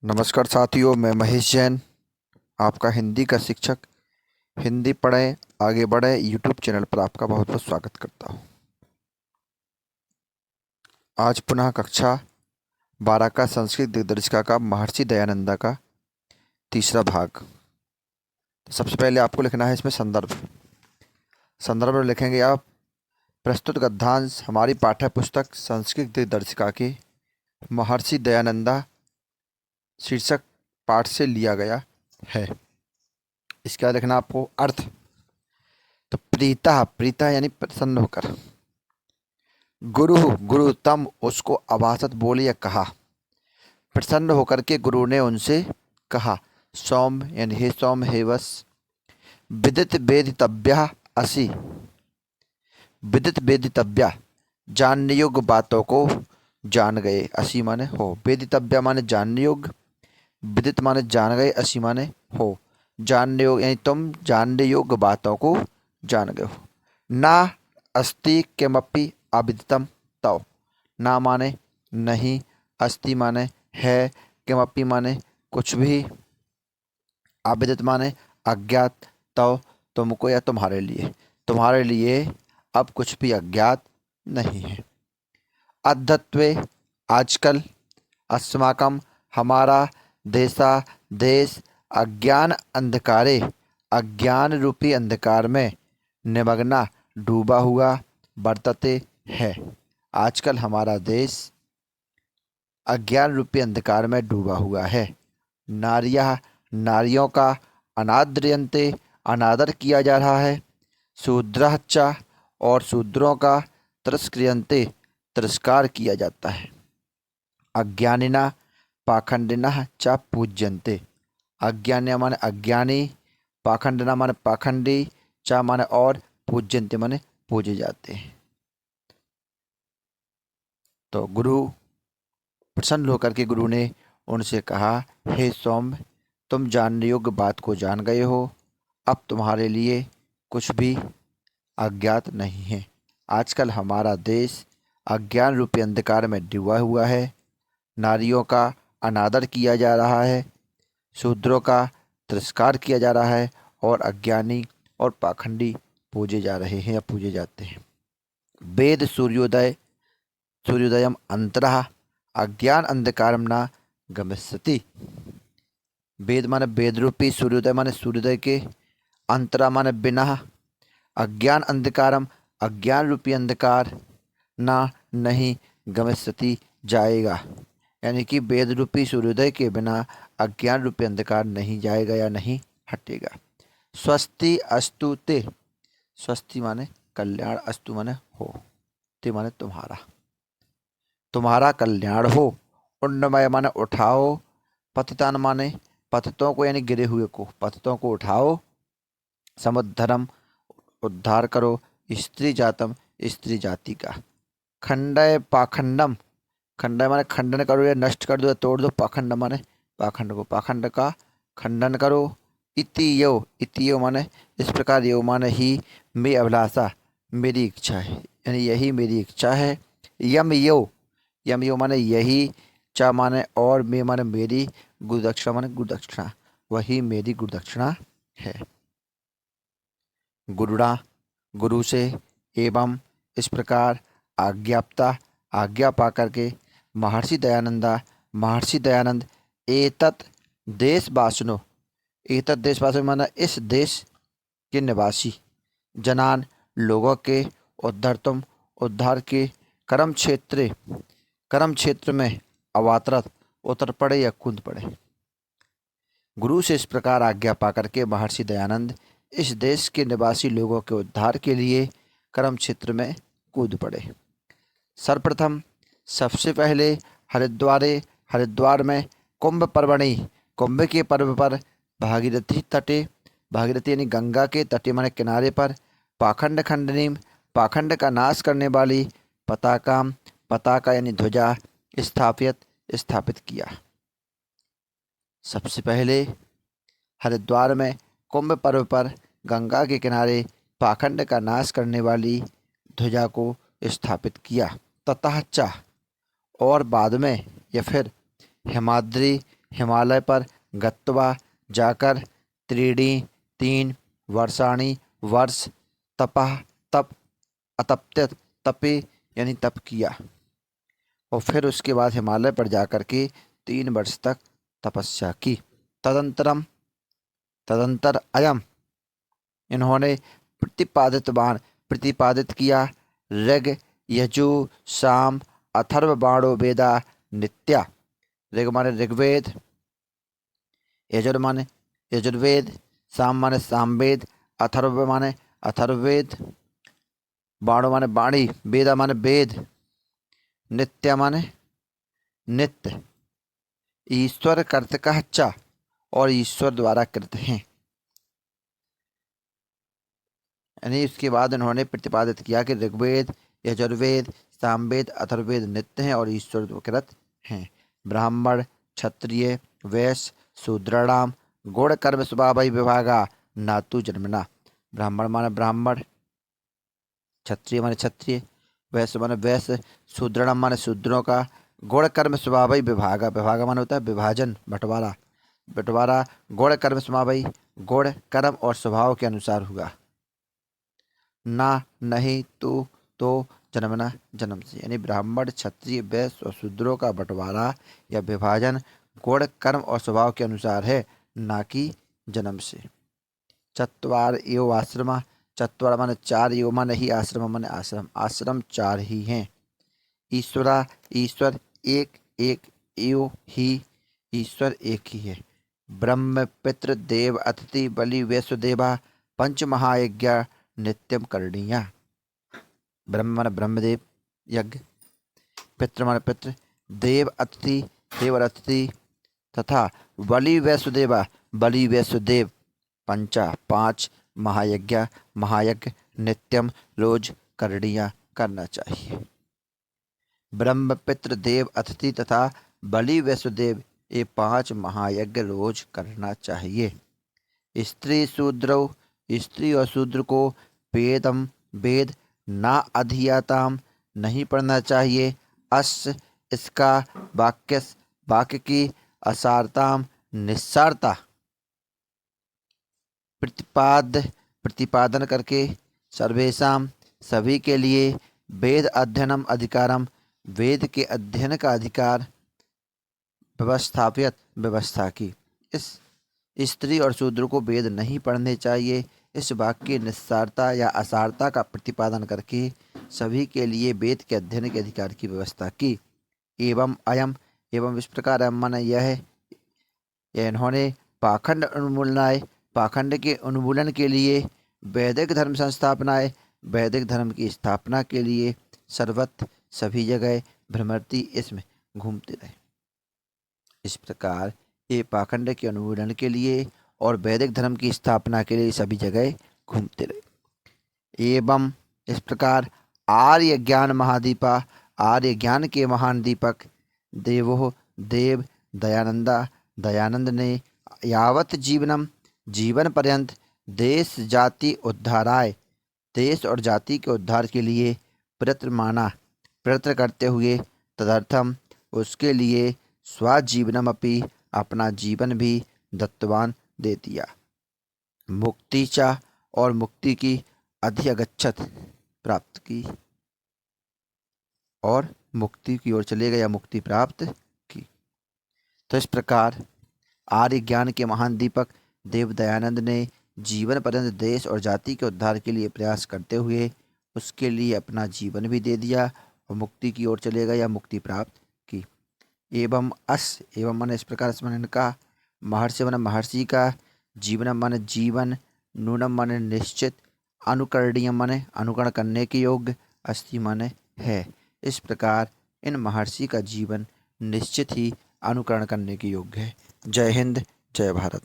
नमस्कार साथियों, मैं महेश जैन, आपका हिंदी का शिक्षक। हिंदी पढ़ें आगे बढ़ें यूट्यूब चैनल पर आपका बहुत बहुत स्वागत करता हूँ। आज पुनः कक्षा 12 का संस्कृत दिग्दर्शिका का महर्षि दयानंदा का तीसरा भाग। तो सबसे पहले आपको लिखना है इसमें संदर्भ में लिखेंगे आप, प्रस्तुत गद्यांश हमारी पाठ्य पुस्तक संस्कृत दिग्दर्शिका के महर्षि दयानंदा शीर्षक पाठ से लिया गया है। इसके बाद लिखना आपको अर्थ। तो प्रीता प्रीता यानी प्रसन्न होकर, गुरु गुरु तम उसको अभासत बोले या कहा, प्रसन्न होकर के गुरु ने उनसे कहा। सौम्य यानी हे सौम्य हे वश, विदित वेदितव्या असि, विदित वेदितव्या जानने योग्य बातों को जान गए, असी माने हो, वेदितव्या माने जानने योग्य, विदित माने जान गए, असी माने हो, जानने योग्य यानी तुम जानने योग्य बातों को जान गए हो। ना अस्ति किमपि अविदितम तव, ना माने नहीं, अस्ति माने है, किमपि माने कुछ भी, अविदित माने अज्ञात, तव तुमको या तुम्हारे लिए अब कुछ भी अज्ञात नहीं है। अद्यत्वे आजकल, अस्माकम हमारा, देशा देश, अज्ञान अंधकारे अज्ञान रूपी अंधकार में, निमग्ना डूबा हुआ, वर्तते है। आजकल हमारा देश अज्ञान रूपी अंधकार में डूबा हुआ है। नारियां नारियों का अनाद्रियन्ते अनादर किया जा रहा है। शूद्रश्च और शूद्रों का तिरस्क्रियन्ते तिरस्कार किया जाता है। अज्ञानिना पाखंडिनः च पूज्यन्ते, अज्ञानी माने अज्ञानी, पाखंडिना माने पाखंडी, च माने और, पूज्यन्ते माने पूजे जाते हैं। तो गुरु प्रसन्न होकर के गुरु ने उनसे कहा, हे सौम्य, तुम जानने योग्य बात को जान गए हो, अब तुम्हारे लिए कुछ भी अज्ञात नहीं है। आजकल हमारा देश अज्ञान रूपी अंधकार में डूबा हुआ है। नारियों का अनादर किया जा रहा है, शूद्रों का तिरस्कार किया जा रहा है, और अज्ञानी और पाखंडी पूजे जा रहे हैं या पूजे जाते हैं। वेद सूर्योदयम अंतरः अज्ञान अंधकारम न गमिष्यति। वेद माने वेद रूपी, सूर्योदय माने सूर्योदय के, अंतरा माने बिना, अज्ञान अंधकारम अज्ञान रूपी अंधकार, ना नहीं, गमिष्यति जाएगा, यानी कि वेद रूपी सूर्योदय के बिना अज्ञान रूपी अंधकार नहीं जाएगा या नहीं हटेगा। स्वस्ति अस्तु ते, स्वस्ति माने कल्याण, अस्तु माने हो, ते माने तुम्हारा कल्याण हो। उन्नमय माने उठाओ, पतितान माने पतितों को यानी गिरे हुए को, पतितों को उठाओ। समुद्धरम उद्धार करो, स्त्री जातम स्त्री जाति का। खंडय पाखंडम, खंडय माने खंडन करो या नष्ट कर दो या तोड़ दो, पाखंड माने पाखंड को, पाखंड का खंडन करो। इति यो माने इस प्रकार, यो माने ही, मे अभिलाषा मेरी इच्छा है, यानी यही मेरी इच्छा है। यम यो माने यही, चा माने और, मे माने मेरी, गुरुदक्षिणा माने गुरुदक्षिणा, वही मेरी गुरुदक्षिणा है। गुरुड़ा गुरु से, एवं इस प्रकार, आज्ञाप्ता आज्ञा पा करके, महर्षि दयानंद एतत् देशवासिनो, एतत् देशवासिनो माना इस देश के निवासी, जनान लोगों के, उद्धार के, कर्म क्षेत्र में अवातरत उतर पड़े या कूद पड़े। गुरु से इस प्रकार आज्ञा पाकर के महर्षि दयानंद इस देश के निवासी लोगों के उद्धार के लिए कर्म क्षेत्र में कूद पड़े। सर्वप्रथम सबसे पहले हरिद्वार में कुंभ पर्वणि, कुंभ के पर्व पर, भागीरथी तटे, भागीरथी यानी गंगा के तटे माने किनारे पर, पाखंड खंडनी पाखंड का नाश करने वाली, पताका यानी ध्वजा, स्थापित किया। सबसे पहले हरिद्वार में कुंभ पर्व पर गंगा के किनारे पाखंड का नाश करने वाली ध्वजा को स्थापित किया। ततः च और बाद में या फिर हिमाद्री हिमालय पर गत्वा जाकर, त्रीणि 3 वर्षाणि वर्ष, तपः तप, अतप्यत तपे यानी तप किया, और फिर उसके बाद हिमालय पर जाकर के 3 वर्ष तक तपस्या की। तदंतर अयम इन्होंने प्रतिपादित किया ऋग यजु साम अथर्व बाणो वेदा नित्या। ऋग माने ऋग्वेद, यजुर माने यजुर्वेद, साम माने सामवेद, अथर्व माने अथर्ववेद, बाणो माने बाणी, वेदा माने वेद, नित्य माने नित्य, ईश्वर कर्तकः च और ईश्वर द्वारा कृत हैं। यानी इसके बाद उन्होंने प्रतिपादित किया कि ऋग्वेद, यजुर्वेद, सामवेद, अथर्ववेद नित्य हैं और ईश्वर कृत हैं। ब्राह्मण, क्षत्रिय, वैश्य, शूद्राणाम गुण कर्म स्वभाव विभागा नातु जन्मना। ब्राह्मण माने ब्राह्मण, क्षत्रिय माने क्षत्रिय, वैश्य माने वैश्य, शूद्राणाम माने शूद्रों का, गुण कर्म स्वभाव विभागा, विभागा माने होता है विभाजन, बंटवारा, गुण कर्म स्वभाव, गुण कर्म और स्वभाव के अनुसार हुआ। ना नहीं तो जन्मना जन्म से, यानी ब्राह्मण, क्षत्रिय, वैश्य और शूद्रों का बंटवारा या विभाजन गुण कर्म और स्वभाव के अनुसार है, ना कि जन्म से। चत्वार एव आश्रमा, चत्वार माने 4, एव माने ही, आश्रम माने आश्रम, आश्रम 4 ही हैं। ईश्वरा ईश्वर एक एव ही, ईश्वर एक ही है। ब्रह्म पितृ देव अतिथि बलि वैश्वदेवा पंच महायज्ञ नित्यम करणीया। ब्रह्म माने ब्रह्मदेव यज्ञ, पितृ माने पितृ, देव अतिथि देव और अतिथि, तथा बलि वैश्वदेव पंचा 5 महायज्ञ नित्यम रोज करणीया करना चाहिए। ब्रह्म पितृ देव अतिथि तथा बलि वैश्वदेव ये 5 महायज्ञ रोज करना चाहिए। स्त्री और शूद्र को वेद ना अधियाताम नहीं पढ़ना चाहिए। इसका वाक्य की असारताम निस्सारता प्रतिपादन करके, सर्वेशाम सभी के लिए, वेद अध्ययनम अधिकारम वेद के अध्ययन का अधिकार, व्यवस्था की। इस स्त्री और शूद्र को वेद नहीं पढ़ने चाहिए, इस वाक्य की निस्सारता या असारता का प्रतिपादन करके सभी के लिए वेद के अध्ययन के अधिकार की व्यवस्था की। एवं इस प्रकार माना यह इन्होंने पाखंड के उन्मूलन के लिए, वैदिक धर्म संस्थापनाएं, वैदिक धर्म की स्थापना के लिए सर्वत्र सभी जगह भ्रमरती इसमें घूमते रहे। इस प्रकार ये पाखंड के उन्मूलन के लिए और वैदिक धर्म की स्थापना के लिए सभी जगह घूमते रहे। एवं इस प्रकार आर्य ज्ञान के महान दीपक देव दयानंद ने यावत जीवन पर्यंत देश और जाति के उद्धार के लिए प्रयत्न करते हुए, तदर्थम उसके लिए स्वजीवनम अपि अपना जीवन भी दत्तवान दे दिया। मुक्ति चा और मुक्ति की अधिगच्छत प्राप्त की, और मुक्ति की ओर चले गए या मुक्ति प्राप्त की। तो इस प्रकार आर्य ज्ञान के महान दीपक देव दयानंद ने जीवन पर्यंत देश और जाति के उद्धार के लिए प्रयास करते हुए उसके लिए अपना जीवन भी दे दिया और मुक्ति की ओर चले गए या मुक्ति प्राप्त की। एवं मन इस प्रकार स्मरण का, महर्षि का, जीवन मन जीवन, नूनम मन निश्चित, अनुकरणीय मन अनुकरण करने के योग्य, अस्ति मन है। इस प्रकार इन महर्षि का जीवन निश्चित ही अनुकरण करने के योग्य है। जय हिंद, जय भारत।